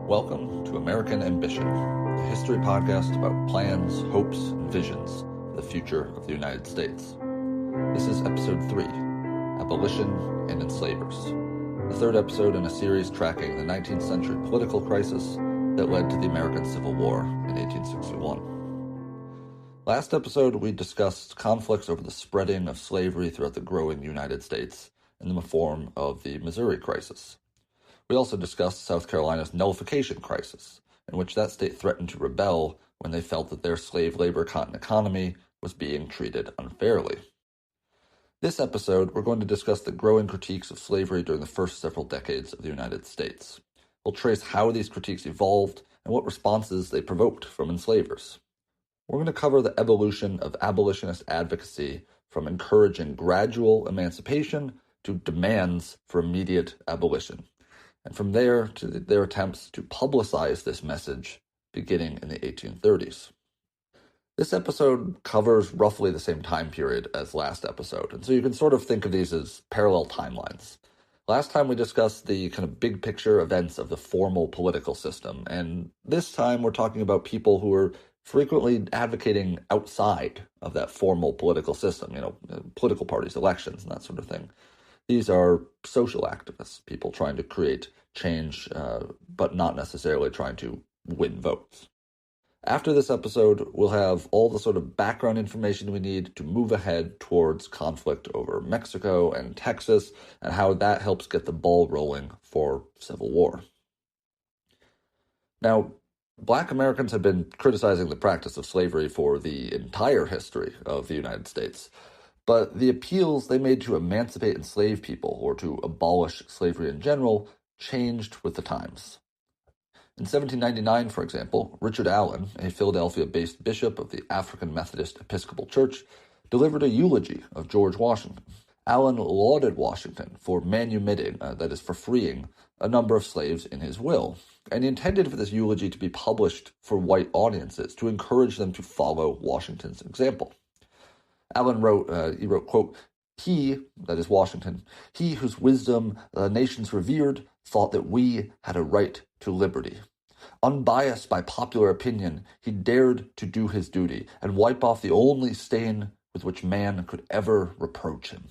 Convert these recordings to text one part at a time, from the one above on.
Welcome to American Ambition, a history podcast about plans, hopes, and visions for the future of the United States. This is episode 3, Abolition and Enslavers, the third episode in a series tracking the 19th century political crisis that led to the American Civil War in 1861. Last episode, we discussed conflicts over the spreading of slavery throughout the growing United States in the form of the Missouri Crisis. We also discussed South Carolina's nullification crisis, in which that state threatened to rebel when they felt that their slave labor cotton economy was being treated unfairly. This episode, we're going to discuss the growing critiques of slavery during the first several decades of the United States. We'll trace how these critiques evolved and what responses they provoked from enslavers. We're going to cover the evolution of abolitionist advocacy from encouraging gradual emancipation to demands for immediate abolition, and from there to their attempts to publicize this message beginning in the 1830s. This episode covers roughly the same time period as last episode, and so you can sort of think of these as parallel timelines. Last time we discussed the kind of big picture events of the formal political system, and this time we're talking about people who are frequently advocating outside of that formal political system, political parties, elections, and that sort of thing. These are social activists, people trying to create change, but not necessarily trying to win votes. After this episode, we'll have all the sort of background information we need to move ahead towards conflict over Mexico and Texas, and how that helps get the ball rolling for civil war. Now, Black Americans have been criticizing the practice of slavery for the entire history of the United States. But the appeals they made to emancipate enslaved people, or to abolish slavery in general, changed with the times. In 1799, for example, Richard Allen, a Philadelphia-based bishop of the African Methodist Episcopal Church, delivered a eulogy of George Washington. Allen lauded Washington for manumitting, that is, for freeing, a number of slaves in his will, and he intended for this eulogy to be published for white audiences to encourage them to follow Washington's example. Allen wrote, quote, "He, that is Washington, he whose wisdom the nations revered, thought that we had a right to liberty. Unbiased by popular opinion, he dared to do his duty and wipe off the only stain with which man could ever reproach him."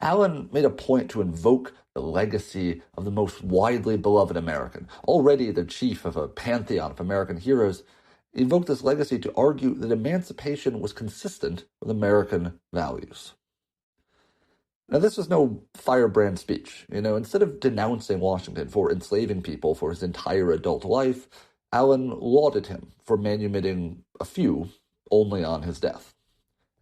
Allen made a point to invoke the legacy of the most widely beloved American, already the chief of a pantheon of American heroes. He invoked this legacy to argue that emancipation was consistent with American values. Now, this was no firebrand speech. Instead of denouncing Washington for enslaving people for his entire adult life, Allen lauded him for manumitting a few only on his death.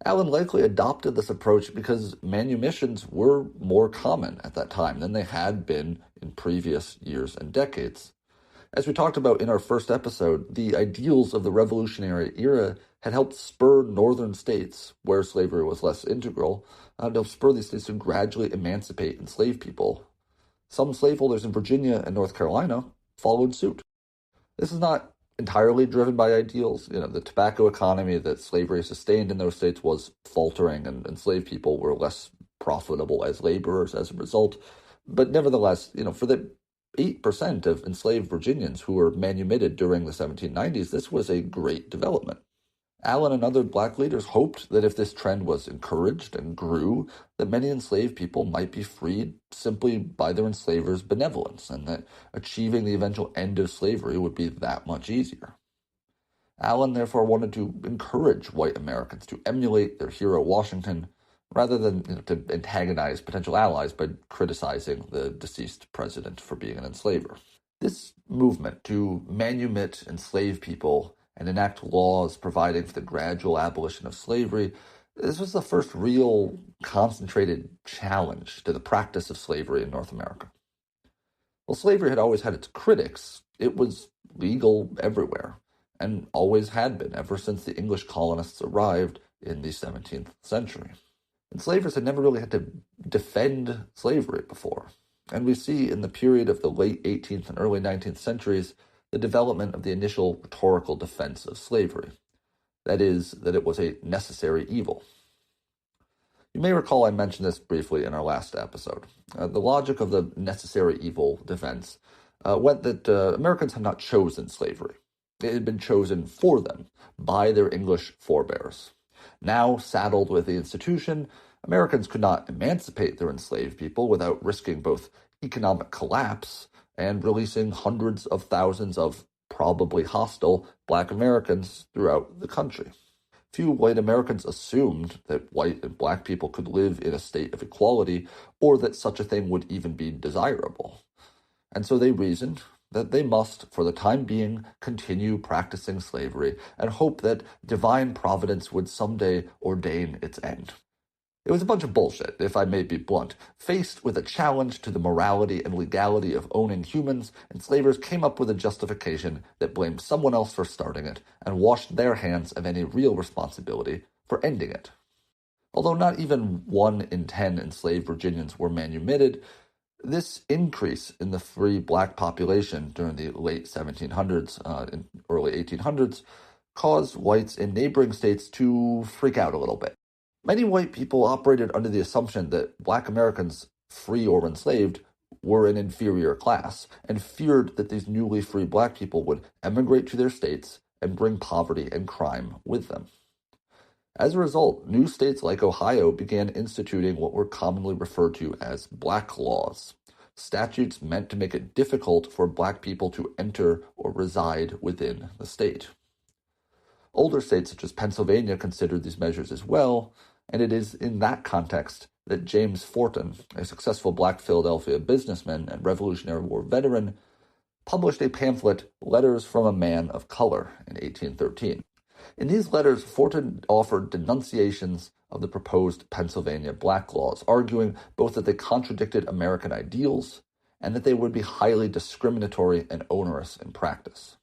Allen likely adopted this approach because manumissions were more common at that time than they had been in previous years and decades. As we talked about in our first episode, the ideals of the Revolutionary era had helped spur northern states, where slavery was less integral, to spur these states to gradually emancipate enslaved people. Some slaveholders in Virginia and North Carolina followed suit. This is not entirely driven by ideals. The tobacco economy that slavery sustained in those states was faltering, and enslaved people were less profitable as laborers as a result. But nevertheless, for the 8% of enslaved Virginians who were manumitted during the 1790s, this was a great development. Allen and other Black leaders hoped that if this trend was encouraged and grew, that many enslaved people might be freed simply by their enslavers' benevolence, and that achieving the eventual end of slavery would be that much easier. Allen therefore wanted to encourage white Americans to emulate their hero Washington, rather than to antagonize potential allies by criticizing the deceased president for being an enslaver. This movement to manumit enslaved people and enact laws providing for the gradual abolition of slavery, this was the first real concentrated challenge to the practice of slavery in North America. While slavery had always had its critics, it was legal everywhere, and always had been ever since the English colonists arrived in the 17th century. Enslavers had never really had to defend slavery before, and we see in the period of the late 18th and early 19th centuries the development of the initial rhetorical defense of slavery, that is, that it was a necessary evil. You may recall I mentioned this briefly in our last episode. The logic of the necessary evil defense went that Americans had not chosen slavery. It had been chosen for them by their English forebears. Now, saddled with the institution, Americans could not emancipate their enslaved people without risking both economic collapse and releasing hundreds of thousands of probably hostile Black Americans throughout the country. Few white Americans assumed that white and Black people could live in a state of equality or that such a thing would even be desirable. And so they reasoned that they must, for the time being, continue practicing slavery and hope that divine providence would someday ordain its end. It was a bunch of bullshit, if I may be blunt. Faced with a challenge to the morality and legality of owning humans, enslavers came up with a justification that blamed someone else for starting it and washed their hands of any real responsibility for ending it. Although not even 1 in 10 enslaved Virginians were manumitted, this increase in the free Black population during the late 1700s and early 1800s caused whites in neighboring states to freak out a little bit. Many white people operated under the assumption that Black Americans, free or enslaved, were an inferior class, and feared that these newly free Black people would emigrate to their states and bring poverty and crime with them. As a result, new states like Ohio began instituting what were commonly referred to as Black laws, statutes meant to make it difficult for Black people to enter or reside within the state. Older states such as Pennsylvania considered these measures as well, and it is in that context that James Forten, a successful Black Philadelphia businessman and Revolutionary War veteran, published a pamphlet, Letters from a Man of Color, in 1813. In these letters, Forten offered denunciations of the proposed Pennsylvania Black laws, arguing both that they contradicted American ideals and that they would be highly discriminatory and onerous in practice.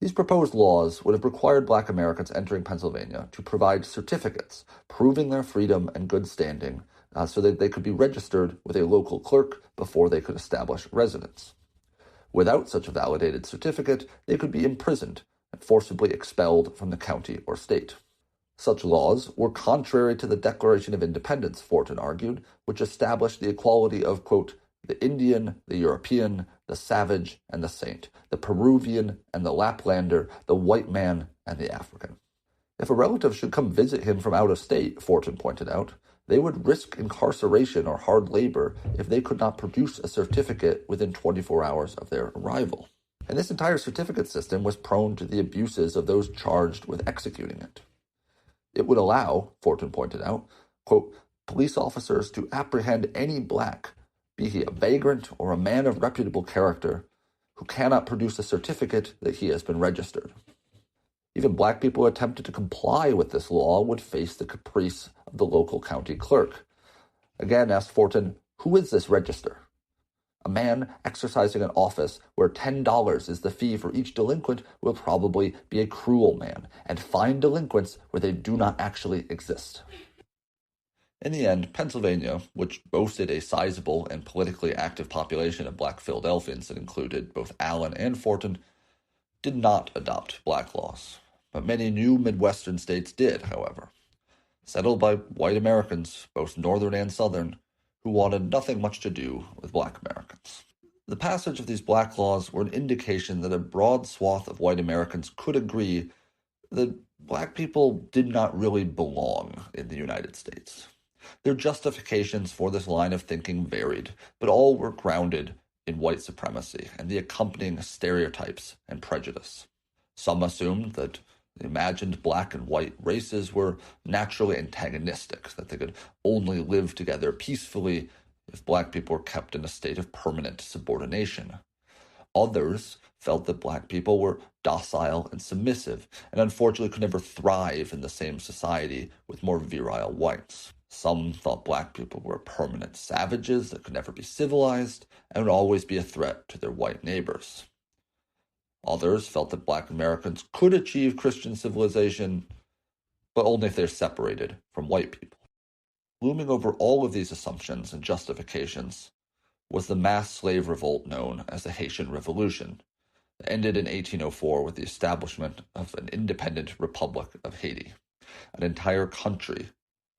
These proposed laws would have required Black Americans entering Pennsylvania to provide certificates proving their freedom and good standing so that they could be registered with a local clerk before they could establish residence. Without such a validated certificate, they could be imprisoned and forcibly expelled from the county or state. Such laws were contrary to the Declaration of Independence, Forten argued, which established the equality of, quote, the Indian, the European, the savage, and the saint, the Peruvian and the Laplander, the white man and the African. If a relative should come visit him from out of state, Forten pointed out, they would risk incarceration or hard labor if they could not produce a certificate within 24 hours of their arrival. And this entire certificate system was prone to the abuses of those charged with executing it. It would allow, Forten pointed out, quote, police officers to apprehend any Black, be he a vagrant or a man of reputable character, who cannot produce a certificate that he has been registered. Even Black people who attempted to comply with this law would face the caprice of the local county clerk. Again, asked Forten, who is this register? A man exercising an office where $10 is the fee for each delinquent will probably be a cruel man and fine delinquents where they do not actually exist. In the end, Pennsylvania, which boasted a sizable and politically active population of Black Philadelphians that included both Allen and Forten, did not adopt Black laws. But many new Midwestern states did, however, settled by white Americans, both Northern and Southern, who wanted nothing much to do with Black Americans. The passage of these Black laws were an indication that a broad swath of white Americans could agree that Black people did not really belong in the United States. Their justifications for this line of thinking varied, but all were grounded in white supremacy and the accompanying stereotypes and prejudice. Some assumed that the imagined Black and white races were naturally antagonistic, that they could only live together peacefully if Black people were kept in a state of permanent subordination. Others felt that Black people were docile and submissive, and unfortunately could never thrive in the same society with more virile whites. Some thought Black people were permanent savages that could never be civilized and would always be a threat to their white neighbors. Others felt that Black Americans could achieve Christian civilization, but only if they're separated from white people. Looming over all of these assumptions and justifications was the mass slave revolt known as the Haitian Revolution, that ended in 1804 with the establishment of an independent Republic of Haiti, an entire country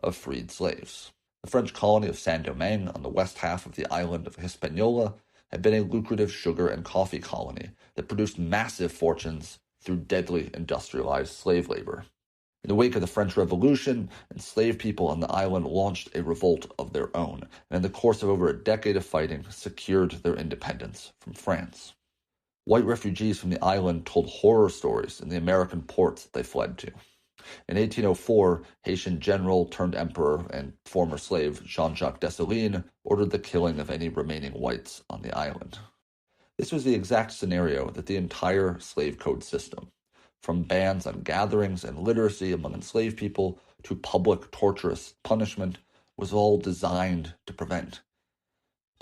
of freed slaves. The French colony of Saint-Domingue on the west half of the island of Hispaniola had been a lucrative sugar and coffee colony that produced massive fortunes through deadly industrialized slave labor. In the wake of the French Revolution, enslaved people on the island launched a revolt of their own, and in the course of over a decade of fighting, secured their independence from France. White refugees from the island told horror stories in the American ports they fled to. In 1804, Haitian general turned emperor and former slave Jean-Jacques Dessalines ordered the killing of any remaining whites on the island. This was the exact scenario that the entire slave code system, from bans on gatherings and literacy among enslaved people to public torturous punishment, was all designed to prevent.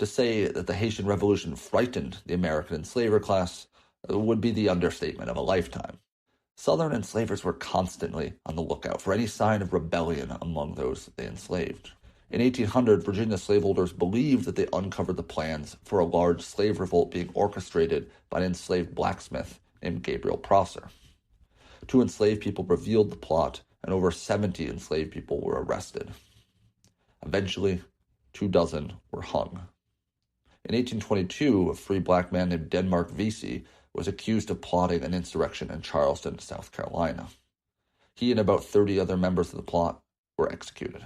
To say that the Haitian Revolution frightened the American enslaver class would be the understatement of a lifetime. Southern enslavers were constantly on the lookout for any sign of rebellion among those they enslaved. In 1800, Virginia slaveholders believed that they uncovered the plans for a large slave revolt being orchestrated by an enslaved blacksmith named Gabriel Prosser. 2 enslaved people revealed the plot, and over 70 enslaved people were arrested. Eventually, 24 were hung. In 1822, a free black man named Denmark Vesey was accused of plotting an insurrection in Charleston, South Carolina. He and about 30 other members of the plot were executed.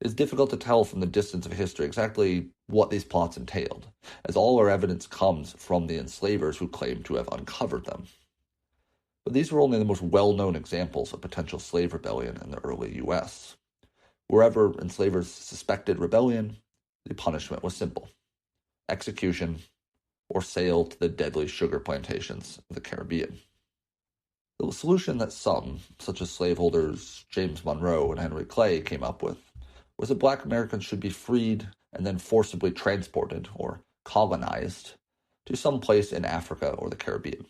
It is difficult to tell from the distance of history exactly what these plots entailed, as all our evidence comes from the enslavers who claim to have uncovered them. But these were only the most well-known examples of potential slave rebellion in the early U.S. Wherever enslavers suspected rebellion, the punishment was simple: execution or sale to the deadly sugar plantations of the Caribbean. The solution that some, such as slaveholders James Monroe and Henry Clay, came up with was that black Americans should be freed and then forcibly transported, or colonized, to some place in Africa or the Caribbean.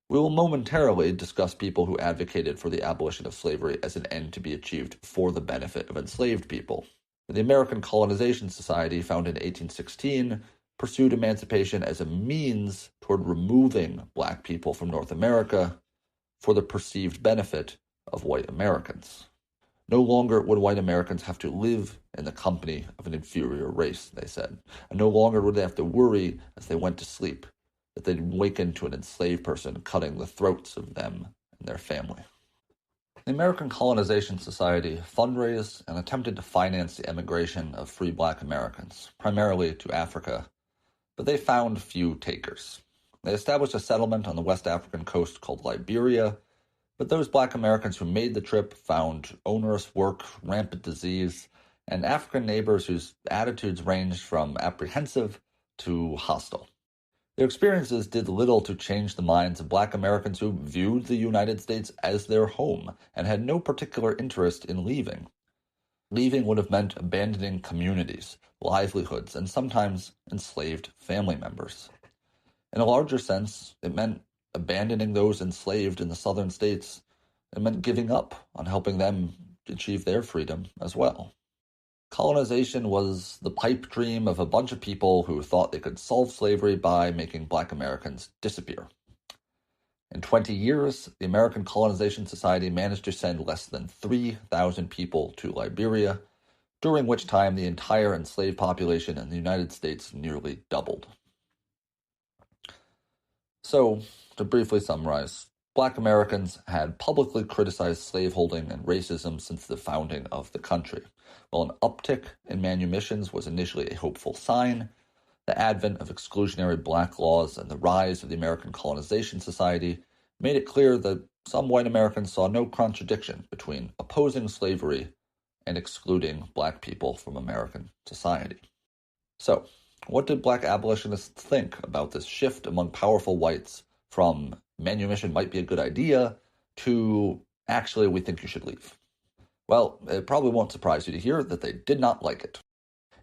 We will momentarily discuss people who advocated for the abolition of slavery as an end to be achieved for the benefit of enslaved people. The American Colonization Society, founded in 1816, pursued emancipation as a means toward removing black people from North America for the perceived benefit of white Americans. No longer would white Americans have to live in the company of an inferior race, they said, and no longer would they have to worry as they went to sleep that they'd waken to an enslaved person cutting the throats of them and their family. The American Colonization Society fundraised and attempted to finance the emigration of free black Americans, primarily to Africa, but they found few takers. They established a settlement on the West African coast called Liberia, but those black Americans who made the trip found onerous work, rampant disease, and African neighbors whose attitudes ranged from apprehensive to hostile. Their experiences did little to change the minds of black Americans who viewed the United States as their home and had no particular interest in leaving. Leaving would have meant abandoning communities, livelihoods, and sometimes enslaved family members. In a larger sense, it meant abandoning those enslaved in the southern states. It meant giving up on helping them achieve their freedom as well. Colonization was the pipe dream of a bunch of people who thought they could solve slavery by making black Americans disappear. In 20 years, the American Colonization Society managed to send less than 3,000 people to Liberia, during which time the entire enslaved population in the United States nearly doubled. So, to briefly summarize, black Americans had publicly criticized slaveholding and racism since the founding of the country. While an uptick in manumissions was initially a hopeful sign, the advent of exclusionary black laws and the rise of the American Colonization Society made it clear that some white Americans saw no contradiction between opposing slavery and excluding black people from American society. So, what did black abolitionists think about this shift among powerful whites from manumission might be a good idea to actually we think you should leave? Well, it probably won't surprise you to hear that they did not like it.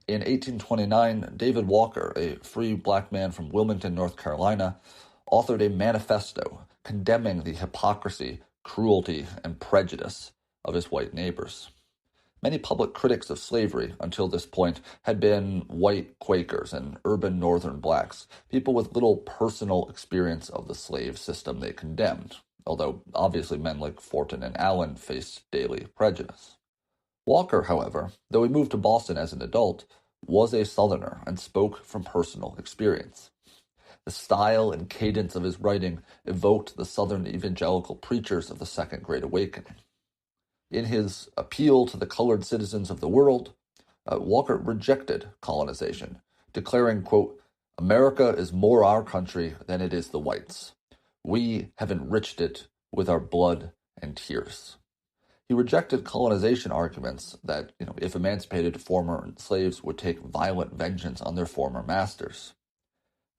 In 1829, David Walker, a free black man from Wilmington, North Carolina, authored a manifesto condemning the hypocrisy, cruelty, and prejudice of his white neighbors. Many public critics of slavery until this point had been white Quakers and urban northern blacks, people with little personal experience of the slave system they condemned, although obviously men like Forten and Allen faced daily prejudice. Walker, however, though he moved to Boston as an adult, was a Southerner and spoke from personal experience. The style and cadence of his writing evoked the Southern evangelical preachers of the Second Great Awakening. In his appeal to the colored citizens of the world, Walker rejected colonization, declaring, quote, "America is more our country than it is the whites. We have enriched it with our blood and tears." He rejected colonization arguments that, if emancipated former slaves would take violent vengeance on their former masters.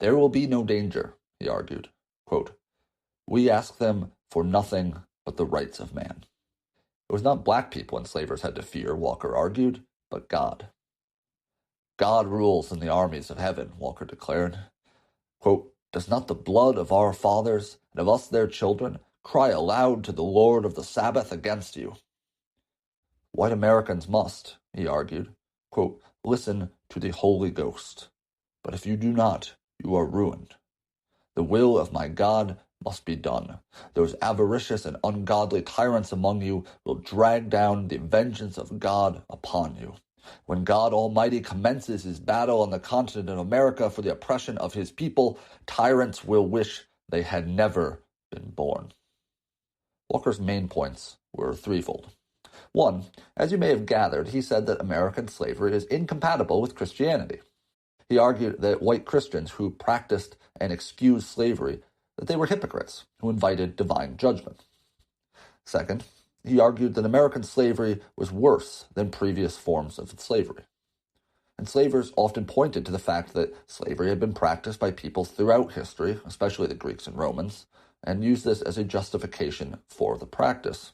"There will be no danger," he argued. Quote, "We ask them for nothing but the rights of man." It was not black people enslavers had to fear, Walker argued, but God. "God rules in the armies of heaven," Walker declared. Quote, "Does not the blood of our fathers and of us their children cry aloud to the Lord of the Sabbath against you?" White Americans must, he argued, quote, "listen to the Holy Ghost. But if you do not, you are ruined. The will of my God must be done. Those avaricious and ungodly tyrants among you will drag down the vengeance of God upon you. When God Almighty commences his battle on the continent of America for the oppression of his people, tyrants will wish they had never been born." Walker's main points were threefold. One, as you may have gathered, he said that American slavery is incompatible with Christianity. He argued that white Christians who practiced and excused slavery, that they were hypocrites who invited divine judgment. Second, he argued that American slavery was worse than previous forms of slavery. Enslavers often pointed to the fact that slavery had been practiced by people throughout history, especially the Greeks and Romans, and used this as a justification for the practice.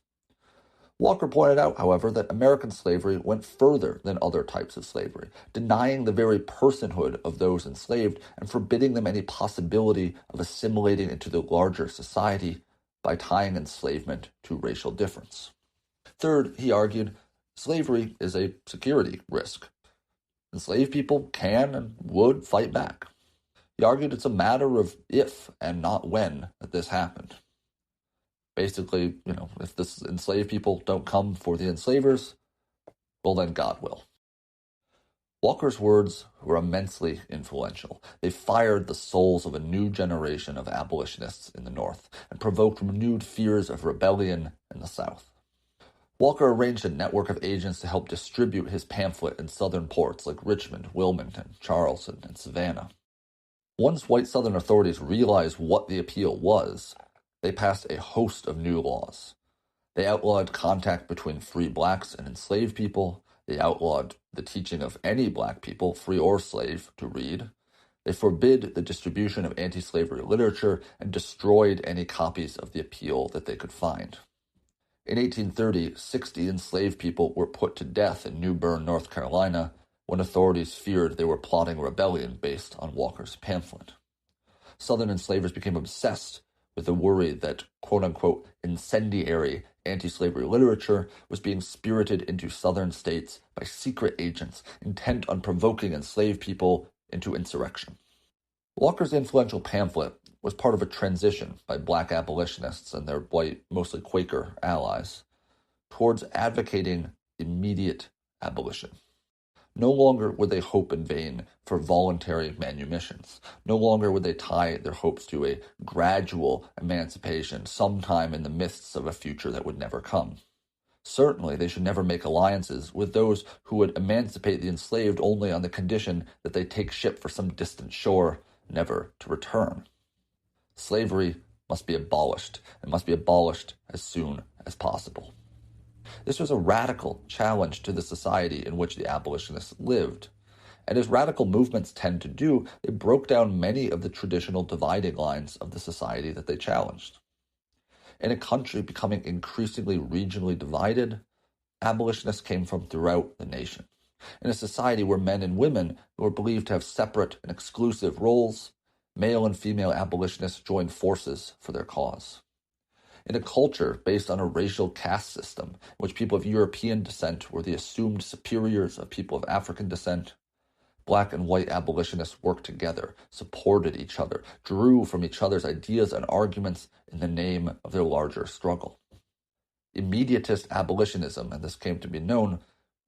Walker pointed out, however, that American slavery went further than other types of slavery, denying the very personhood of those enslaved and forbidding them any possibility of assimilating into the larger society by tying enslavement to racial difference. Third, he argued, slavery is a security risk. Enslaved people can and would fight back. He argued it's a matter of if and not when that this happened. Basically, if the enslaved people don't come for the enslavers, well, then God will. Walker's words were immensely influential. They fired the souls of a new generation of abolitionists in the North and provoked renewed fears of rebellion in the South. Walker arranged a network of agents to help distribute his pamphlet in southern ports like Richmond, Wilmington, Charleston, and Savannah. Once white Southern authorities realized what the appeal was, they passed a host of new laws. They outlawed contact between free blacks and enslaved people. They outlawed the teaching of any black people, free or slave, to read. They forbid the distribution of anti-slavery literature and destroyed any copies of the appeal that they could find. In 1830, 60 enslaved people were put to death in New Bern, North Carolina, when authorities feared they were plotting rebellion based on Walker's pamphlet. Southern enslavers became obsessed with the worry that quote-unquote incendiary anti-slavery literature was being spirited into Southern states by secret agents intent on provoking enslaved people into insurrection. Walker's influential pamphlet was part of a transition by black abolitionists and their white, mostly Quaker allies towards advocating immediate abolition. No longer would they hope in vain for voluntary manumissions. No longer would they tie their hopes to a gradual emancipation sometime in the midst of a future that would never come. Certainly, they should never make alliances with those who would emancipate the enslaved only on the condition that they take ship for some distant shore, never to return. Slavery must be abolished, and must be abolished as soon as possible. This was a radical challenge to the society in which the abolitionists lived. And as radical movements tend to do, they broke down many of the traditional dividing lines of the society that they challenged. In a country becoming increasingly regionally divided, abolitionists came from throughout the nation. In a society where men and women were believed to have separate and exclusive roles, male and female abolitionists joined forces for their cause. In a culture based on a racial caste system, in which people of European descent were the assumed superiors of people of African descent, black and white abolitionists worked together, supported each other, drew from each other's ideas and arguments in the name of their larger struggle. Immediatist abolitionism, and this came to be known,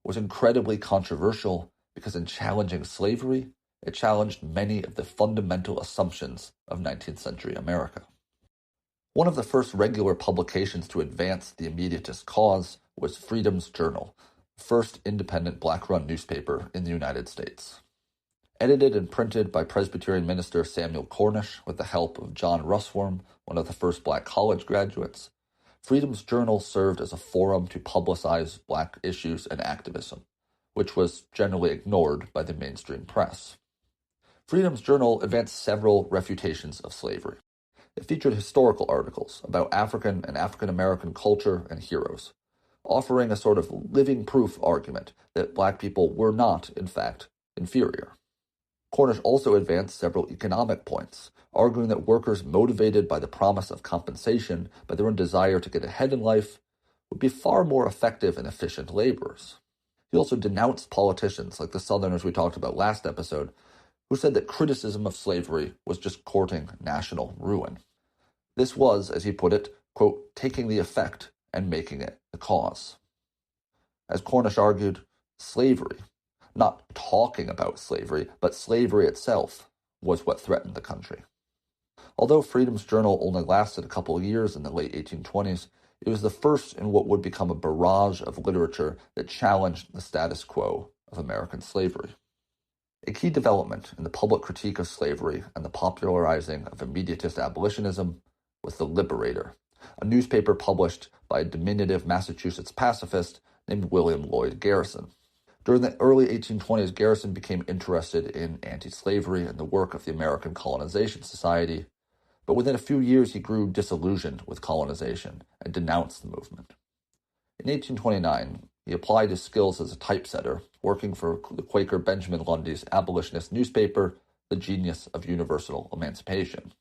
was incredibly controversial because in challenging slavery, it challenged many of the fundamental assumptions of 19th century America. One of the first regular publications to advance the immediatist cause was Freedom's Journal, the first independent black-run newspaper in the United States. Edited and printed by Presbyterian minister Samuel Cornish with the help of John Russwurm, one of the first black college graduates, Freedom's Journal served as a forum to publicize black issues and activism, which was generally ignored by the mainstream press. Freedom's Journal advanced several refutations of slavery. It featured historical articles about African and African American culture and heroes, offering a sort of living proof argument that black people were not, in fact, inferior. Cornish also advanced several economic points, arguing that workers motivated by the promise of compensation by their own desire to get ahead in life would be far more effective and efficient laborers. He also denounced politicians like the Southerners we talked about last episode, who said that criticism of slavery was just courting national ruin. This was, as he put it, quote, taking the effect and making it the cause. As Cornish argued, slavery, not talking about slavery, but slavery itself, was what threatened the country. Although Freedom's Journal only lasted a couple of years in the late 1820s, it was the first in what would become a barrage of literature that challenged the status quo of American slavery. A key development in the public critique of slavery and the popularizing of immediatist abolitionism was The Liberator, a newspaper published by a diminutive Massachusetts pacifist named William Lloyd Garrison. During the early 1820s, Garrison became interested in anti-slavery and the work of the American Colonization Society, but within a few years he grew disillusioned with colonization and denounced the movement. In 1829, he applied his skills as a typesetter, working for the Quaker Benjamin Lundy's abolitionist newspaper, The Genius of Universal Emancipation.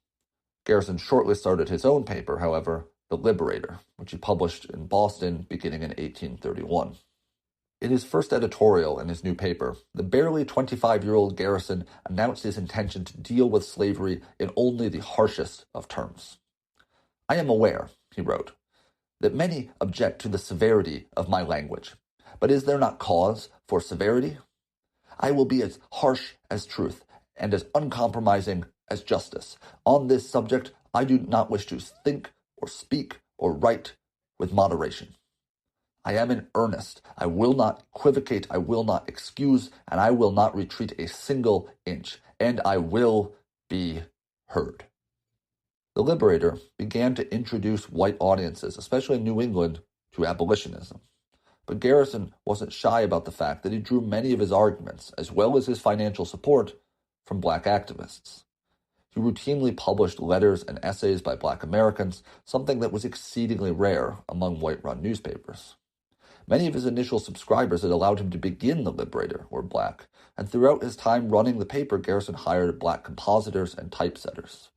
Garrison shortly started his own paper, however, The Liberator, which he published in Boston beginning in 1831. In his first editorial in his new paper, the barely 25-year-old Garrison announced his intention to deal with slavery in only the harshest of terms. "I am aware," he wrote, "that many object to the severity of my language, but is there not cause for severity? I will be as harsh as truth and as uncompromising as justice. On this subject, I do not wish to think or speak or write with moderation. I am in earnest. I will not equivocate, I will not excuse, and I will not retreat a single inch, and I will be heard." The Liberator began to introduce white audiences, especially in New England, to abolitionism. But Garrison wasn't shy about the fact that he drew many of his arguments, as well as his financial support, from black activists. He routinely published letters and essays by black Americans, something that was exceedingly rare among white-run newspapers. Many of his initial subscribers that allowed him to begin The Liberator were black, and throughout his time running the paper, Garrison hired black compositors and typesetters.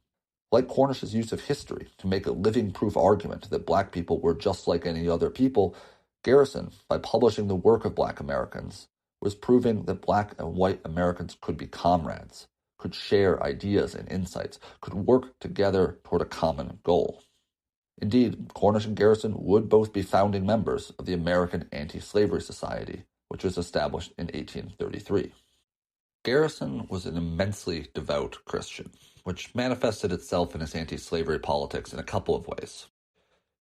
Like Cornish's use of history to make a living proof argument that black people were just like any other people, Garrison, by publishing the work of black Americans, was proving that black and white Americans could be comrades, could share ideas and insights, could work together toward a common goal. Indeed, Cornish and Garrison would both be founding members of the American Anti-Slavery Society, which was established in 1833. Garrison was an immensely devout Christian, which manifested itself in his anti-slavery politics in a couple of ways.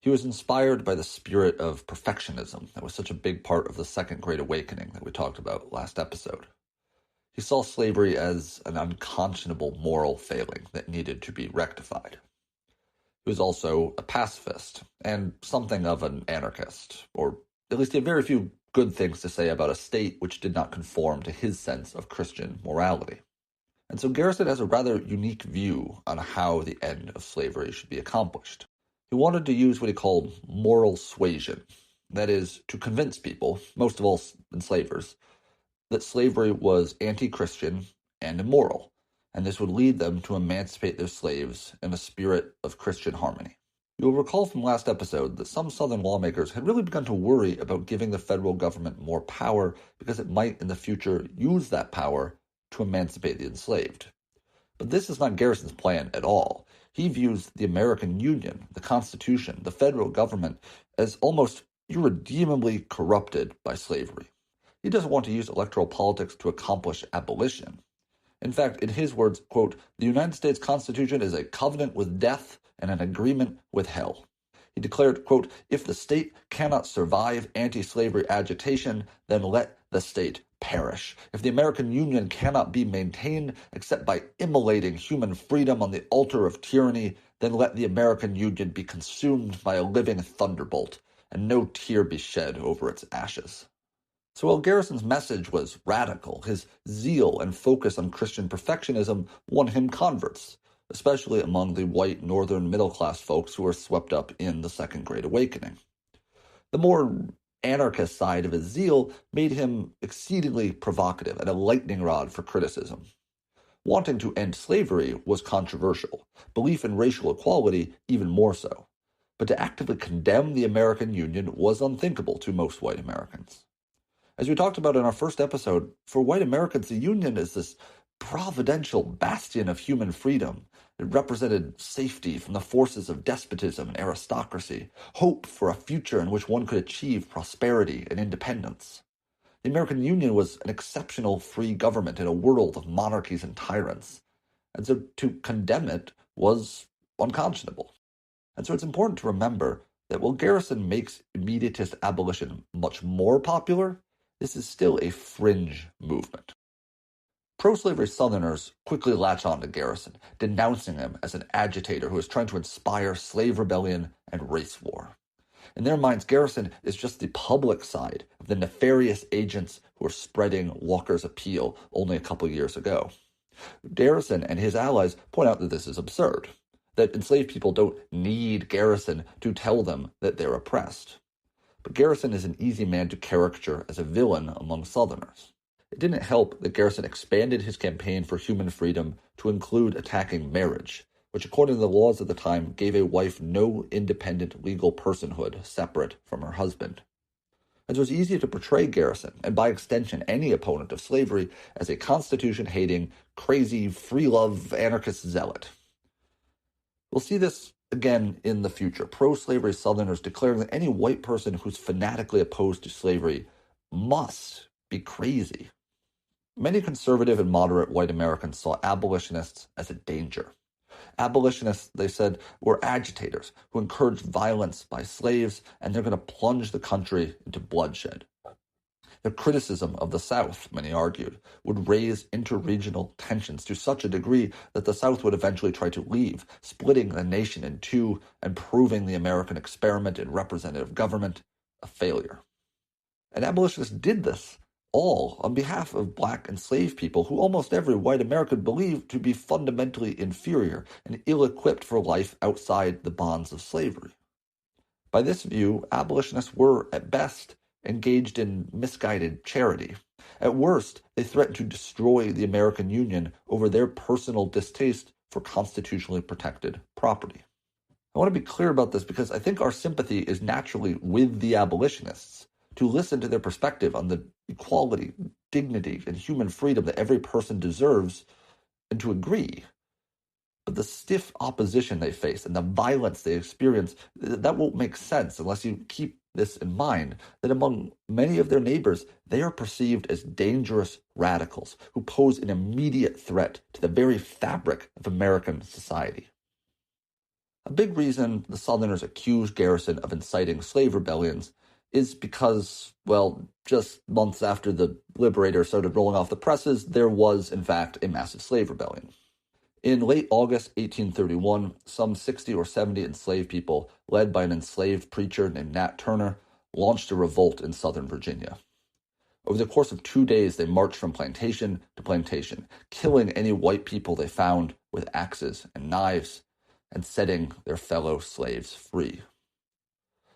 He was inspired by the spirit of perfectionism that was such a big part of the Second Great Awakening that we talked about last episode. He saw slavery as an unconscionable moral failing that needed to be rectified. He was also a pacifist and something of an anarchist, or at least he had very few good things to say about a state which did not conform to his sense of Christian morality. And so Garrison has a rather unique view on how the end of slavery should be accomplished. He wanted to use what he called moral suasion, that is, to convince people, most of all enslavers, that slavery was anti-Christian and immoral, and this would lead them to emancipate their slaves in a spirit of Christian harmony. You'll recall from last episode that some Southern lawmakers had really begun to worry about giving the federal government more power because it might in the future use that power to emancipate the enslaved. But this is not Garrison's plan at all. He views the American Union, the Constitution, the federal government as almost irredeemably corrupted by slavery. He doesn't want to use electoral politics to accomplish abolition. In fact, in his words, quote, "The United States Constitution is a covenant with death and an agreement with hell." He declared, quote, "If the state cannot survive anti-slavery agitation, then let the state perish. If the American Union cannot be maintained except by immolating human freedom on the altar of tyranny, then let the American Union be consumed by a living thunderbolt, and no tear be shed over its ashes." So while Garrison's message was radical, his zeal and focus on Christian perfectionism won him converts, especially among the white northern middle-class folks who were swept up in the Second Great Awakening. The more anarchist side of his zeal made him exceedingly provocative and a lightning rod for criticism. Wanting to end slavery was controversial, belief in racial equality even more so. But to actively condemn the American Union was unthinkable to most white Americans. As we talked about in our first episode, for white Americans, the Union is this providential bastion of human freedom. It represented safety from the forces of despotism and aristocracy, hope for a future in which one could achieve prosperity and independence. The American Union was an exceptional free government in a world of monarchies and tyrants, and so to condemn it was unconscionable. And so it's important to remember that while Garrison makes immediatist abolition much more popular, this is still a fringe movement. Pro-slavery Southerners quickly latch on to Garrison, denouncing him as an agitator who is trying to inspire slave rebellion and race war. In their minds, Garrison is just the public side of the nefarious agents who were spreading Walker's appeal only a couple years ago. Garrison and his allies point out that this is absurd, that enslaved people don't need Garrison to tell them that they're oppressed. But Garrison is an easy man to caricature as a villain among Southerners. It didn't help that Garrison expanded his campaign for human freedom to include attacking marriage, which according to the laws of the time gave a wife no independent legal personhood separate from her husband. And so it's easy to portray Garrison, and by extension any opponent of slavery, as a Constitution-hating, crazy, free-love anarchist zealot. We'll see this again in the future. Pro-slavery Southerners declaring that any white person who's fanatically opposed to slavery must be crazy. Many conservative and moderate white Americans saw abolitionists as a danger. Abolitionists, they said, were agitators who encouraged violence by slaves, and they're going to plunge the country into bloodshed. Their criticism of the South, many argued, would raise interregional tensions to such a degree that the South would eventually try to leave, splitting the nation in two and proving the American experiment in representative government a failure. And abolitionists did this all on behalf of black enslaved people who almost every white American believed to be fundamentally inferior and ill-equipped for life outside the bonds of slavery. By this view, abolitionists were, at best, engaged in misguided charity. At worst, they threatened to destroy the American Union over their personal distaste for constitutionally protected property. I want to be clear about this because I think our sympathy is naturally with the abolitionists, to listen to their perspective on the equality, dignity, and human freedom that every person deserves, and to agree. But the stiff opposition they face and the violence they experience, that won't make sense unless you keep this in mind, that among many of their neighbors, they are perceived as dangerous radicals who pose an immediate threat to the very fabric of American society. A big reason the Southerners accuse Garrison of inciting slave rebellions is because, well, just months after the Liberator started rolling off the presses, there was, in fact, a massive slave rebellion. In late August 1831, some 60 or 70 enslaved people, led by an enslaved preacher named Nat Turner, launched a revolt in southern Virginia. Over the course of 2 days, they marched from plantation to plantation, killing any white people they found with axes and knives, and setting their fellow slaves free.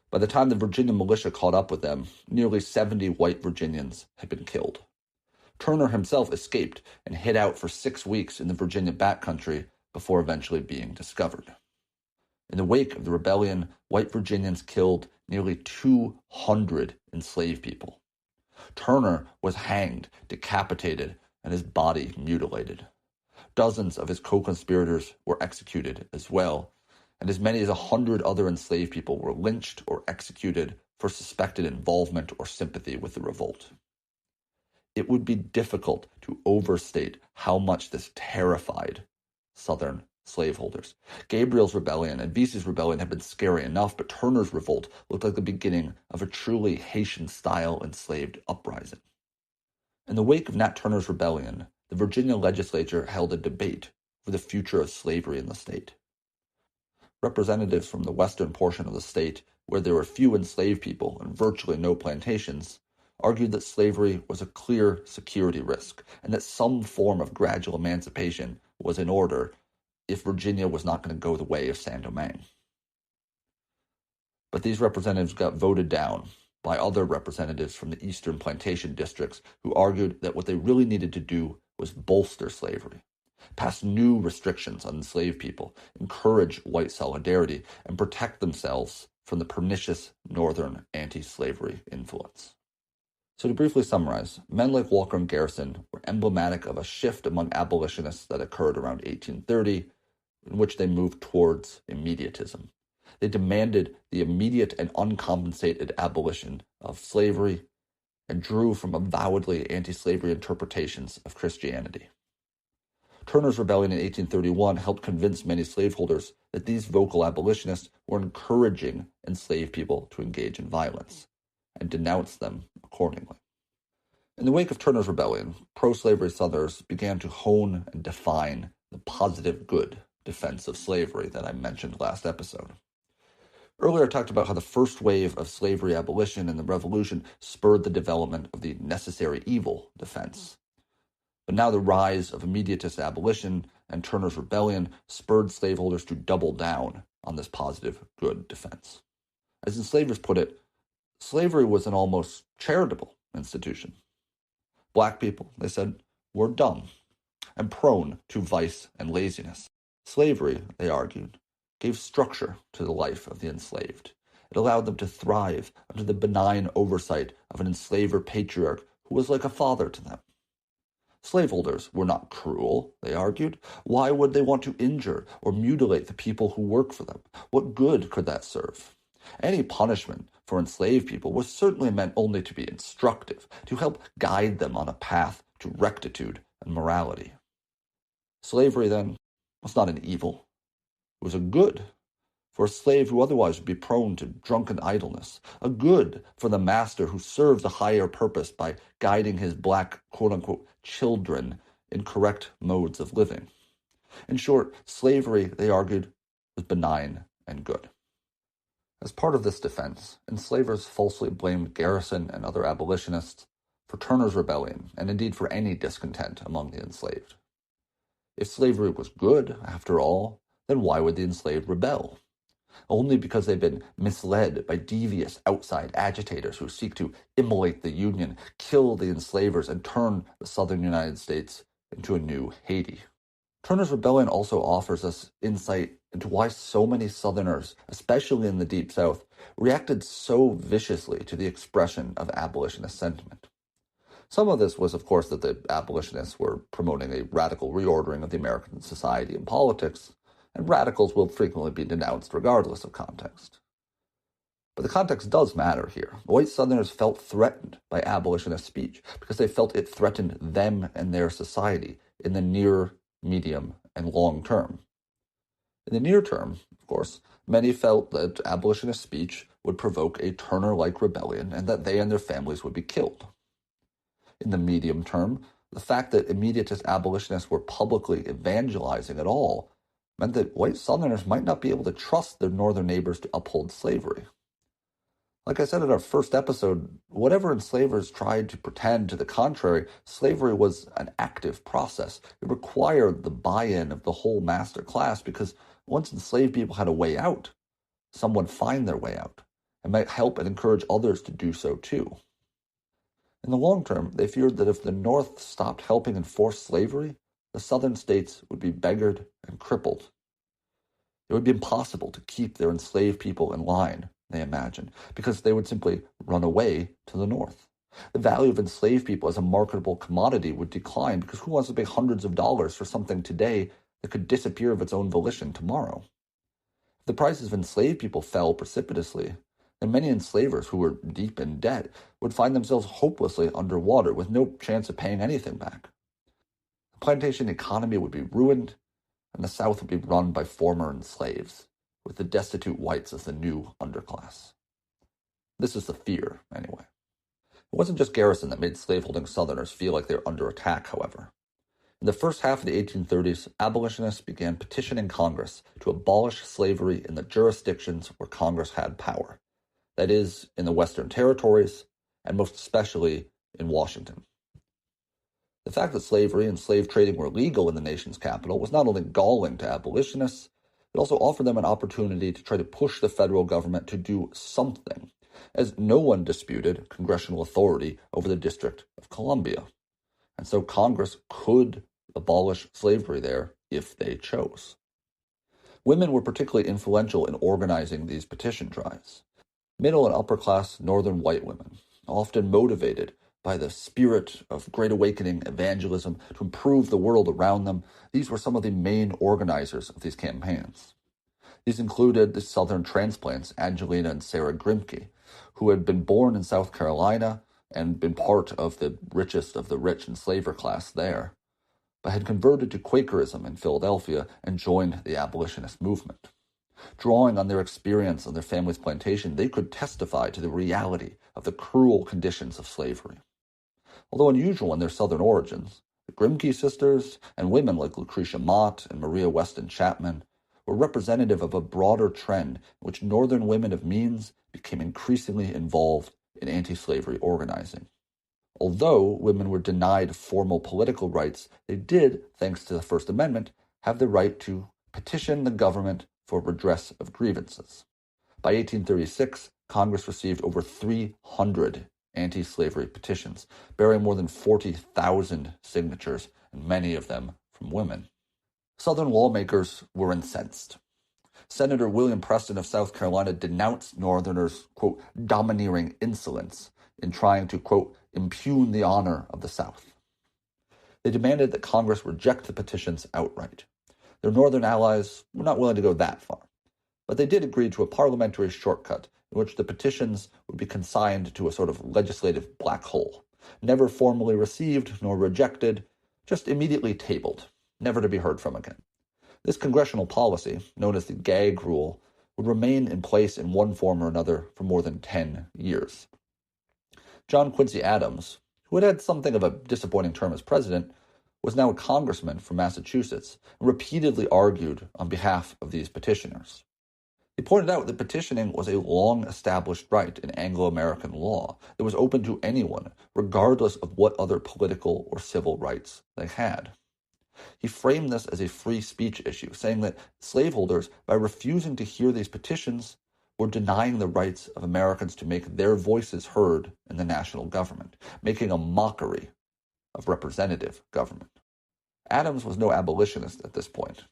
By the time the Virginia militia caught up with them, nearly 70 white Virginians had been killed. Turner himself escaped and hid out for 6 weeks in the Virginia backcountry before eventually being discovered. In the wake of the rebellion, white Virginians killed nearly 200 enslaved people. Turner was hanged, decapitated, and his body mutilated. Dozens of his co-conspirators were executed as well, and as many as 100 other enslaved people were lynched or executed for suspected involvement or sympathy with the revolt. It would be difficult to overstate how much this terrified Southern slaveholders. Gabriel's rebellion and Vesey's rebellion had been scary enough, but Turner's revolt looked like the beginning of a truly Haitian-style enslaved uprising. In the wake of Nat Turner's rebellion, the Virginia legislature held a debate for the future of slavery in the state. Representatives from the western portion of the state, where there were few enslaved people and virtually no plantations, argued that slavery was a clear security risk and that some form of gradual emancipation was in order if Virginia was not going to go the way of Saint-Domingue. But these representatives got voted down by other representatives from the eastern plantation districts who argued that what they really needed to do was bolster slavery, pass new restrictions on enslaved people, encourage white solidarity, and protect themselves from the pernicious northern anti-slavery influence. So to briefly summarize, men like Walker and Garrison were emblematic of a shift among abolitionists that occurred around 1830, in which they moved towards immediatism. They demanded the immediate and uncompensated abolition of slavery and drew from avowedly anti-slavery interpretations of Christianity. Turner's rebellion in 1831 helped convince many slaveholders that these vocal abolitionists were encouraging enslaved people to engage in violence, and denounced them accordingly. In the wake of Turner's rebellion, pro-slavery Southerners began to hone and define the positive good defense of slavery that I mentioned last episode. Earlier I talked about how the first wave of slavery abolition in the Revolution spurred the development of the necessary evil defense. But now the rise of immediatist abolition and Turner's rebellion spurred slaveholders to double down on this positive good defense. As enslavers put it, slavery was an almost charitable institution. Black people, they said, were dumb and prone to vice and laziness. Slavery, they argued, gave structure to the life of the enslaved. It allowed them to thrive under the benign oversight of an enslaver patriarch who was like a father to them. Slaveholders were not cruel, they argued. Why would they want to injure or mutilate the people who work for them? What good could that serve? Any punishment for enslaved people was certainly meant only to be instructive, to help guide them on a path to rectitude and morality. Slavery, then, was not an evil. It was a good for a slave who otherwise would be prone to drunken idleness, a good for the master who serves a higher purpose by guiding his black, quote-unquote, children in correct modes of living. In short, slavery, they argued, was benign and good. As part of this defense, enslavers falsely blamed Garrison and other abolitionists for Turner's rebellion, and indeed for any discontent among the enslaved. If slavery was good, after all, then why would the enslaved rebel? Only because they've been misled by devious outside agitators who seek to immolate the Union, kill the enslavers, and turn the southern United States into a new Haiti. Turner's rebellion also offers us insight into why so many Southerners, especially in the Deep South, reacted so viciously to the expression of abolitionist sentiment. Some of this was, of course, that the abolitionists were promoting a radical reordering of the American society and politics, and radicals will frequently be denounced regardless of context. But the context does matter here. White Southerners felt threatened by abolitionist speech because they felt it threatened them and their society in the near, medium, and long term. In the near term, of course, many felt that abolitionist speech would provoke a Turner-like rebellion and that they and their families would be killed. In the medium term, the fact that immediatist abolitionists were publicly evangelizing at all meant that white Southerners might not be able to trust their northern neighbors to uphold slavery. Like I said in our first episode, whatever enslavers tried to pretend to the contrary, slavery was an active process. It required the buy-in of the whole master class because once enslaved people had a way out, some would find their way out and might help and encourage others to do so too. In the long term, they feared that if the North stopped helping enforce slavery, the southern states would be beggared and crippled. It would be impossible to keep their enslaved people in line, they imagined, because they would simply run away to the North. The value of enslaved people as a marketable commodity would decline because who wants to pay hundreds of dollars for something today that could disappear of its own volition tomorrow? If the prices of enslaved people fell precipitously, and many enslavers who were deep in debt would find themselves hopelessly underwater with no chance of paying anything back. The plantation economy would be ruined, and the South would be run by former enslaved, with the destitute whites as the new underclass. This is the fear, anyway. It wasn't just Garrison that made slaveholding Southerners feel like they were under attack, however. In the first half of the 1830s, abolitionists began petitioning Congress to abolish slavery in the jurisdictions where Congress had power. That is, in the Western Territories, and most especially in Washington. The fact that slavery and slave trading were legal in the nation's capital was not only galling to abolitionists, it also offered them an opportunity to try to push the federal government to do something, as no one disputed congressional authority over the District of Columbia. And so Congress could abolish slavery there if they chose. Women were particularly influential in organizing these petition drives. Middle and upper-class northern white women, often motivated by the spirit of Great Awakening evangelism to improve the world around them, these were some of the main organizers of these campaigns. These included the Southern transplants Angelina and Sarah Grimke, who had been born in South Carolina and been part of the richest of the rich enslaver class there, but had converted to Quakerism in Philadelphia and joined the abolitionist movement. Drawing on their experience on their family's plantation, they could testify to the reality of the cruel conditions of slavery. Although unusual in their Southern origins, the Grimke sisters and women like Lucretia Mott and Maria Weston Chapman were representative of a broader trend in which Northern women of means became increasingly involved in anti-slavery organizing. Although women were denied formal political rights, they did, thanks to the First Amendment, have the right to petition the government for redress of grievances. By 1836, Congress received over 300 anti-slavery petitions, bearing more than 40,000 signatures, and many of them from women. Southern lawmakers were incensed. Senator William Preston of South Carolina denounced Northerners', quote, domineering insolence in trying to, quote, impugn the honor of the South. They demanded that Congress reject the petitions outright. Their Northern allies were not willing to go that far, but they did agree to a parliamentary shortcut in which the petitions would be consigned to a sort of legislative black hole, never formally received nor rejected, just immediately tabled, never to be heard from again. This congressional policy, known as the gag rule, would remain in place in one form or another for more than 10 years. John Quincy Adams, who had had something of a disappointing term as president, was now a congressman from Massachusetts and repeatedly argued on behalf of these petitioners. He pointed out that petitioning was a long-established right in Anglo-American law that was open to anyone, regardless of what other political or civil rights they had. He framed this as a free speech issue, saying that slaveholders, by refusing to hear these petitions, were denying the rights of Americans to make their voices heard in the national government, making a mockery of representative government. Adams was no abolitionist at this point,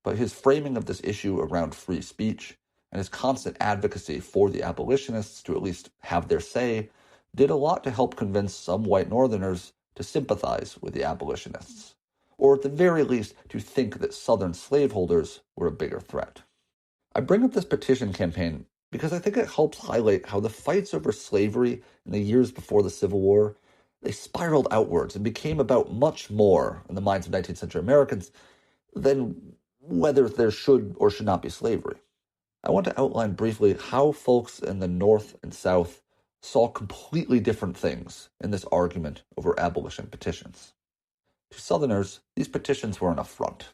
but his framing of this issue around free speech and his constant advocacy for the abolitionists to at least have their say did a lot to help convince some white Northerners to sympathize with the abolitionists, or at the very least to think that Southern slaveholders were a bigger threat. I bring up this petition campaign because I think it helps highlight how the fights over slavery in the years before the Civil War, they spiraled outwards and became about much more in the minds of 19th century Americans than whether there should or should not be slavery. I want to outline briefly how folks in the North and South saw completely different things in this argument over abolition petitions. To Southerners, these petitions were an affront.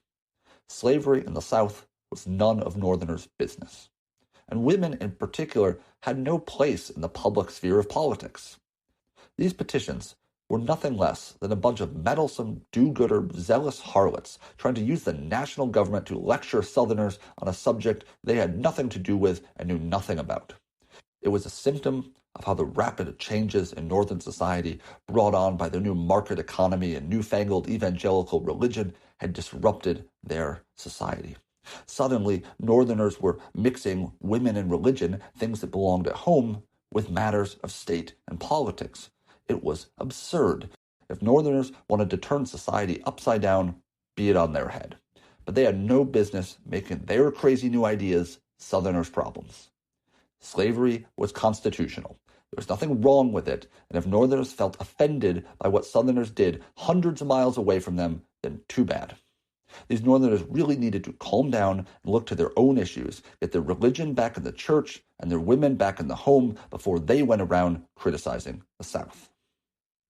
Slavery in the South was none of Northerners' business, and women in particular had no place in the public sphere of politics. These petitions were nothing less than a bunch of meddlesome, do-gooder, zealous harlots trying to use the national government to lecture Southerners on a subject they had nothing to do with and knew nothing about. It was a symptom of how the rapid changes in Northern society brought on by the new market economy and newfangled evangelical religion had disrupted their society. Suddenly, Northerners were mixing women and religion, things that belonged at home, with matters of state and politics. It was absurd. If Northerners wanted to turn society upside down, be it on their head. But they had no business making their crazy new ideas Southerners' problems. Slavery was constitutional. There was nothing wrong with it, and if Northerners felt offended by what Southerners did hundreds of miles away from them, then too bad. These Northerners really needed to calm down and look to their own issues, get their religion back in the church and their women back in the home before they went around criticizing the South.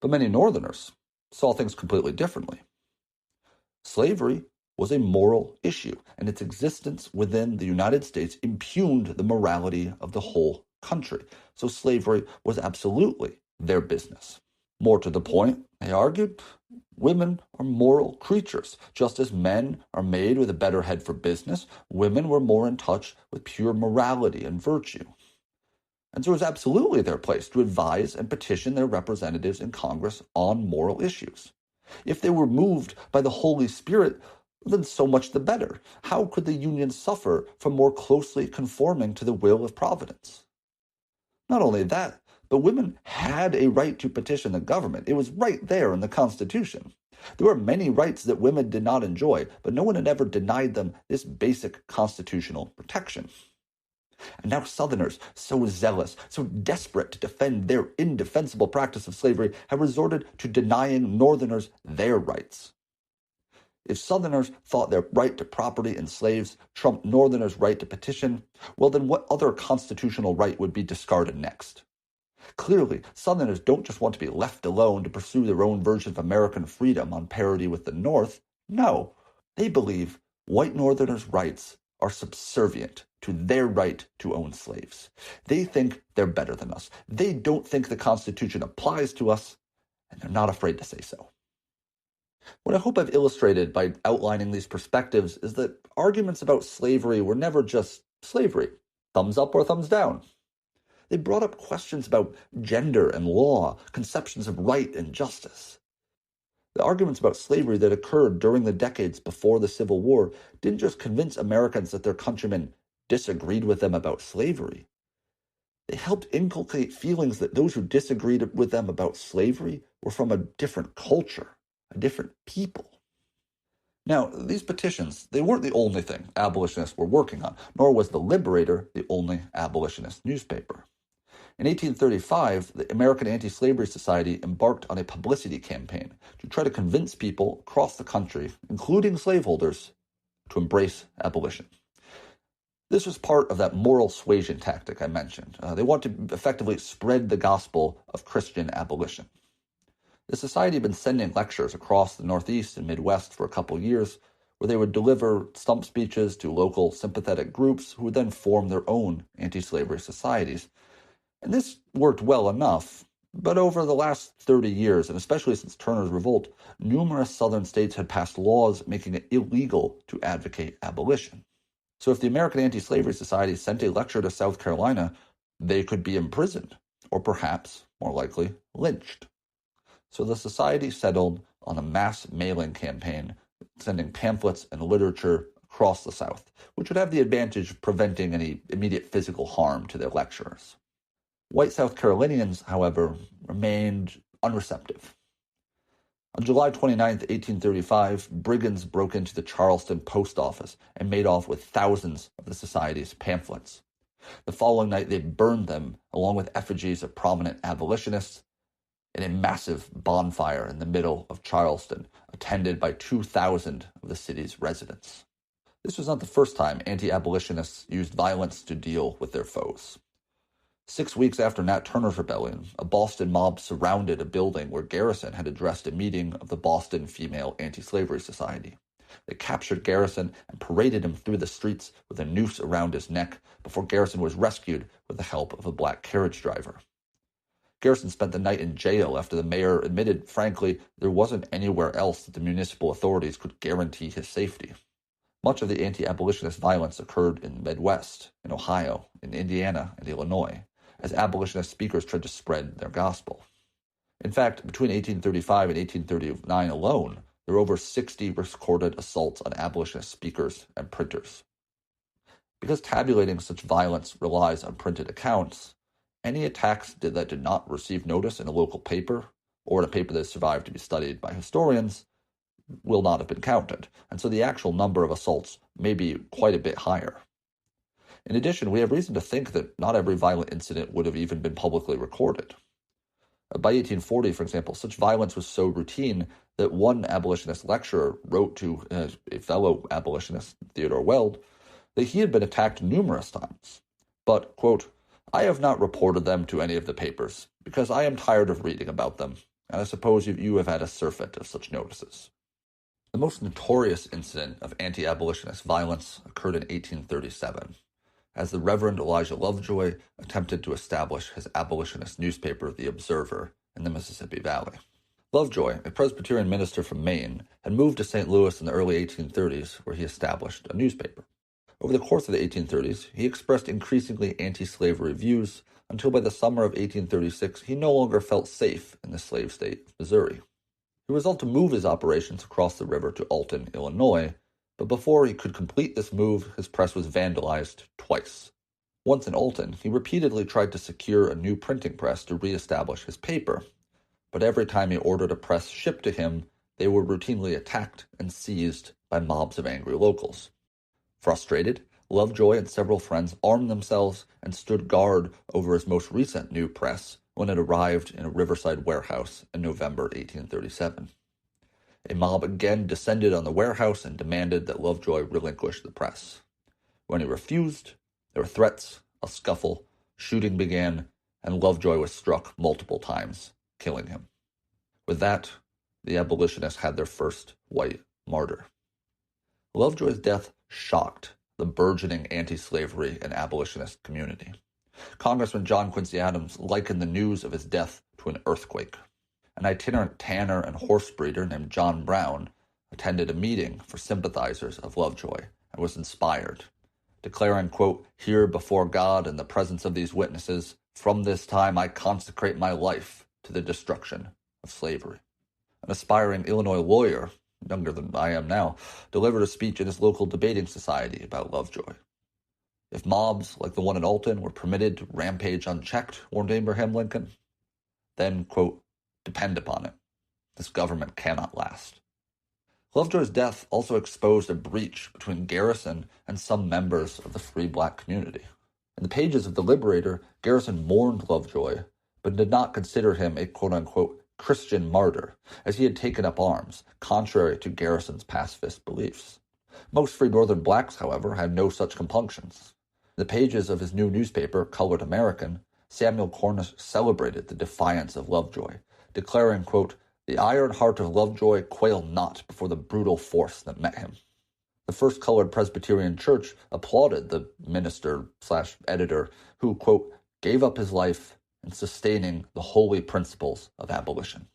But many Northerners saw things completely differently. Slavery was a moral issue, and its existence within the United States impugned the morality of the whole country. So slavery was absolutely their business. More to the point, they argued, women are moral creatures. Just as men are made with a better head for business, women were more in touch with pure morality and virtue. And so it was absolutely their place to advise and petition their representatives in Congress on moral issues. If they were moved by the Holy Spirit, then so much the better. How could the Union suffer from more closely conforming to the will of Providence? Not only that, but women had a right to petition the government. It was right there in the Constitution. There were many rights that women did not enjoy, but no one had ever denied them this basic constitutional protection. And now Southerners, so zealous, so desperate to defend their indefensible practice of slavery, have resorted to denying Northerners their rights. If Southerners thought their right to property and slaves trumped Northerners' right to petition, well then what other constitutional right would be discarded next? Clearly, Southerners don't just want to be left alone to pursue their own version of American freedom on parity with the North. No, they believe white Northerners' rights are subservient to their right to own slaves. They think they're better than us. They don't think the Constitution applies to us, and they're not afraid to say so. What I hope I've illustrated by outlining these perspectives is that arguments about slavery were never just slavery, thumbs up or thumbs down. They brought up questions about gender and law, conceptions of right and justice. The arguments about slavery that occurred during the decades before the Civil War didn't just convince Americans that their countrymen disagreed with them about slavery. They helped inculcate feelings that those who disagreed with them about slavery were from a different culture, a different people. Now, these petitions, they weren't the only thing abolitionists were working on, nor was the Liberator the only abolitionist newspaper. In 1835, the American Anti-Slavery Society embarked on a publicity campaign to try to convince people across the country, including slaveholders, to embrace abolition. This was part of that moral suasion tactic I mentioned. They wanted to effectively spread the gospel of Christian abolition. The society had been sending lectures across the Northeast and Midwest for a couple years, where they would deliver stump speeches to local sympathetic groups who would then form their own anti-slavery societies. And this worked well enough, but over the last 30 years, and especially since Turner's Revolt, numerous Southern states had passed laws making it illegal to advocate abolition. So if the American Anti-Slavery Society sent a lecture to South Carolina, they could be imprisoned, or perhaps, more likely, lynched. So the society settled on a mass mailing campaign, sending pamphlets and literature across the South, which would have the advantage of preventing any immediate physical harm to their lecturers. White South Carolinians, however, remained unreceptive. On July 29, 1835, brigands broke into the Charleston post office and made off with thousands of the society's pamphlets. The following night, they burned them, along with effigies of prominent abolitionists, in a massive bonfire in the middle of Charleston, attended by 2,000 of the city's residents. This was not the first time anti-abolitionists used violence to deal with their foes. 6 weeks after Nat Turner's rebellion, a Boston mob surrounded a building where Garrison had addressed a meeting of the Boston Female Anti-Slavery Society. They captured Garrison and paraded him through the streets with a noose around his neck before Garrison was rescued with the help of a black carriage driver. Garrison spent the night in jail after the mayor admitted, frankly, there wasn't anywhere else that the municipal authorities could guarantee his safety. Much of the anti-abolitionist violence occurred in the Midwest, in Ohio, in Indiana, and Illinois, as abolitionist speakers tried to spread their gospel. In fact, between 1835 and 1839 alone, there were over 60 recorded assaults on abolitionist speakers and printers. Because tabulating such violence relies on printed accounts, any attacks that did not receive notice in a local paper, or in a paper that survived to be studied by historians, will not have been counted, and so the actual number of assaults may be quite a bit higher. In addition, we have reason to think that not every violent incident would have even been publicly recorded. By 1840, for example, such violence was so routine that one abolitionist lecturer wrote to a fellow abolitionist, Theodore Weld, that he had been attacked numerous times, but, quote, "I have not reported them to any of the papers, because I am tired of reading about them, and I suppose you have had a surfeit of such notices." The most notorious incident of anti-abolitionist violence occurred in 1837, as the Reverend Elijah Lovejoy attempted to establish his abolitionist newspaper, The Observer, in the Mississippi Valley. Lovejoy, a Presbyterian minister from Maine, had moved to St. Louis in the early 1830s, where he established a newspaper. Over the course of the 1830s, he expressed increasingly anti-slavery views until by the summer of 1836 he no longer felt safe in the slave state of Missouri. He resolved to move his operations across the river to Alton, Illinois, but before he could complete this move, his press was vandalized twice. Once in Alton, he repeatedly tried to secure a new printing press to reestablish his paper, but every time he ordered a press shipped to him, they were routinely attacked and seized by mobs of angry locals. Frustrated, Lovejoy and several friends armed themselves and stood guard over his most recent new press when it arrived in a riverside warehouse in November 1837. A mob again descended on the warehouse and demanded that Lovejoy relinquish the press. When he refused, there were threats, a scuffle, shooting began, and Lovejoy was struck multiple times, killing him. With that, the abolitionists had their first white martyr. Lovejoy's death shocked the burgeoning anti-slavery and abolitionist community. Congressman John Quincy Adams likened the news of his death to an earthquake. An itinerant tanner and horse breeder named John Brown attended a meeting for sympathizers of Lovejoy and was inspired, declaring, quote, "Here before God in the presence of these witnesses, from this time I consecrate my life to the destruction of slavery." An aspiring Illinois lawyer, younger than I am now, delivered a speech in his local debating society about Lovejoy. If mobs like the one in Alton were permitted to rampage unchecked, warned Abraham Lincoln, then, quote, "depend upon it, this government cannot last." Lovejoy's death also exposed a breach between Garrison and some members of the free black community. In the pages of The Liberator, Garrison mourned Lovejoy, but did not consider him a quote-unquote Christian martyr, as he had taken up arms, contrary to Garrison's pacifist beliefs. Most free Northern blacks, however, had no such compunctions. In the pages of his new newspaper, Colored American, Samuel Cornish celebrated the defiance of Lovejoy, declaring, quote, "The iron heart of Lovejoy quailed not before the brutal force that met him." The First Colored Presbyterian Church applauded the minister/editor who, quote, "gave up his life in sustaining the holy principles of abolition."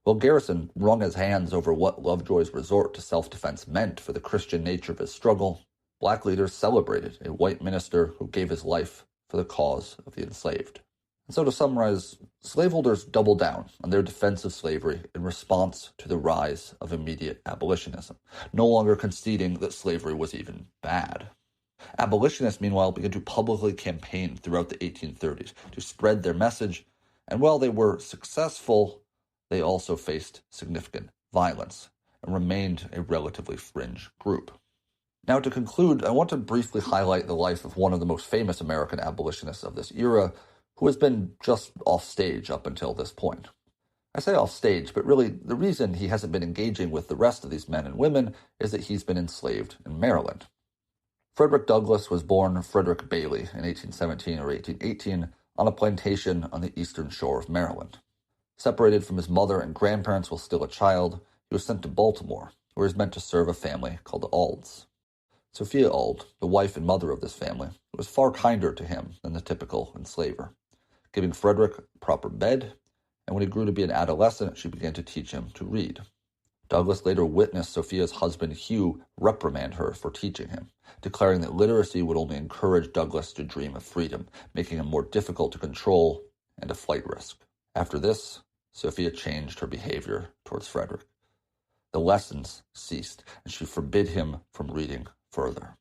While Garrison wrung his hands over what Lovejoy's resort to self-defense meant for the Christian nature of his struggle, black leaders celebrated a white minister who gave his life for the cause of the enslaved. And so to summarize, slaveholders doubled down on their defense of slavery in response to the rise of immediate abolitionism, no longer conceding that slavery was even bad. Abolitionists, meanwhile, began to publicly campaign throughout the 1830s to spread their message, and while they were successful, they also faced significant violence and remained a relatively fringe group. Now, to conclude, I want to briefly highlight the life of one of the most famous American abolitionists of this era, who has been just off stage up until this point. I say off stage, but really the reason he hasn't been engaging with the rest of these men and women is that he's been enslaved in Maryland. Frederick Douglass was born Frederick Bailey in 1817 or 1818 on a plantation on the eastern shore of Maryland. Separated from his mother and grandparents while still a child, he was sent to Baltimore, where he was meant to serve a family called the Aulds. Sophia Auld, the wife and mother of this family, was far kinder to him than the typical enslaver, giving Frederick a proper bed, and when he grew to be an adolescent, she began to teach him to read. Douglass later witnessed Sophia's husband Hugh reprimand her for teaching him, declaring that literacy would only encourage Douglass to dream of freedom, making him more difficult to control and a flight risk. After this, Sophia changed her behavior towards Frederick. The lessons ceased, and she forbid him from reading further.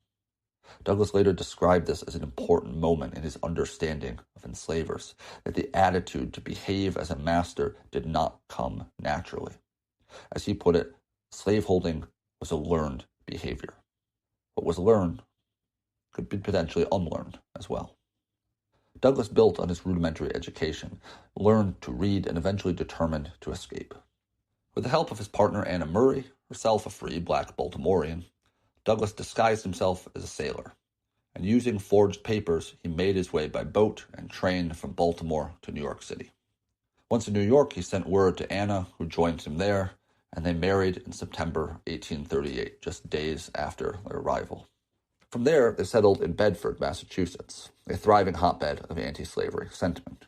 Douglass later described this as an important moment in his understanding of enslavers, that the attitude to behave as a master did not come naturally. As he put it, slaveholding was a learned behavior. What was learned could be potentially unlearned as well. Douglass built on his rudimentary education, learned to read, and eventually determined to escape. With the help of his partner Anna Murray, herself a free black Baltimorean, Douglass disguised himself as a sailor, and using forged papers, he made his way by boat and train from Baltimore to New York City. Once in New York, he sent word to Anna, who joined him there, and they married in September 1838, just days after their arrival. From there, they settled in Bedford, Massachusetts, a thriving hotbed of anti-slavery sentiment.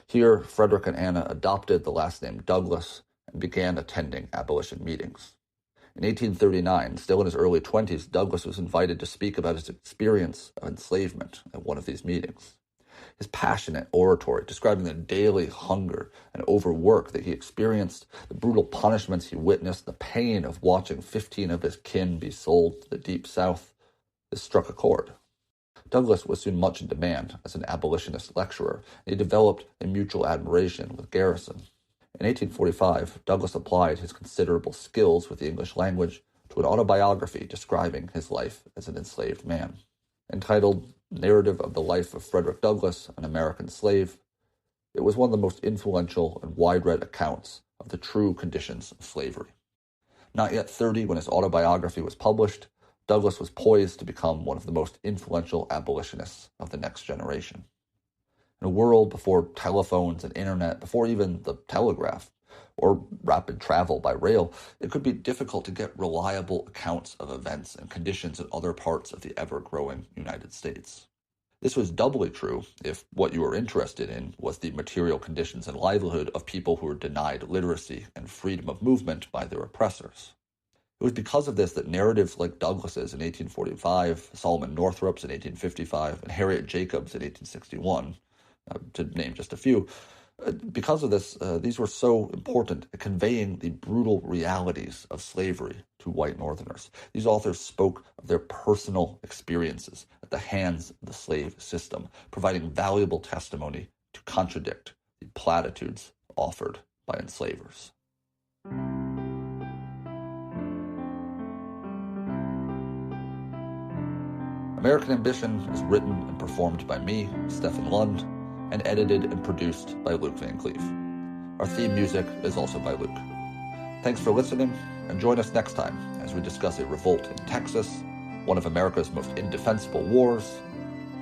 Here, Frederick and Anna adopted the last name Douglass and began attending abolition meetings. In 1839, still in his early 20s, Douglass was invited to speak about his experience of enslavement at one of these meetings. His passionate oratory, describing the daily hunger and overwork that he experienced, the brutal punishments he witnessed, the pain of watching 15 of his kin be sold to the Deep South, this struck a chord. Douglass was soon much in demand as an abolitionist lecturer, and he developed a mutual admiration with Garrison. In 1845, Douglass applied his considerable skills with the English language to an autobiography describing his life as an enslaved man. Entitled Narrative of the Life of Frederick Douglass, an American Slave, it was one of the most influential and wide-read accounts of the true conditions of slavery. Not yet 30 when his autobiography was published, Douglass was poised to become one of the most influential abolitionists of the next generation. In a world before telephones and internet, before even the telegraph, or rapid travel by rail, it could be difficult to get reliable accounts of events and conditions in other parts of the ever-growing United States. This was doubly true if what you were interested in was the material conditions and livelihood of people who were denied literacy and freedom of movement by their oppressors. It was because of this that narratives like Douglass's in 1845, Solomon Northrup's in 1855, and Harriet Jacobs in 1861, to name just a few, because of this, these were so important at conveying the brutal realities of slavery to white Northerners. These authors spoke of their personal experiences at the hands of the slave system, providing valuable testimony to contradict the platitudes offered by enslavers. American Ambition is written and performed by me, Stefan Lund, and edited and produced by Luke Vancleave. Our theme music is also by Luke. Thanks for listening, and join us next time as we discuss a revolt in Texas, one of America's most indefensible wars,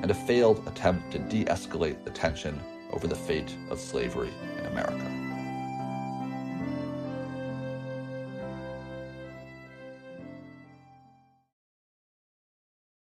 and a failed attempt to de-escalate the tension over the fate of slavery in America.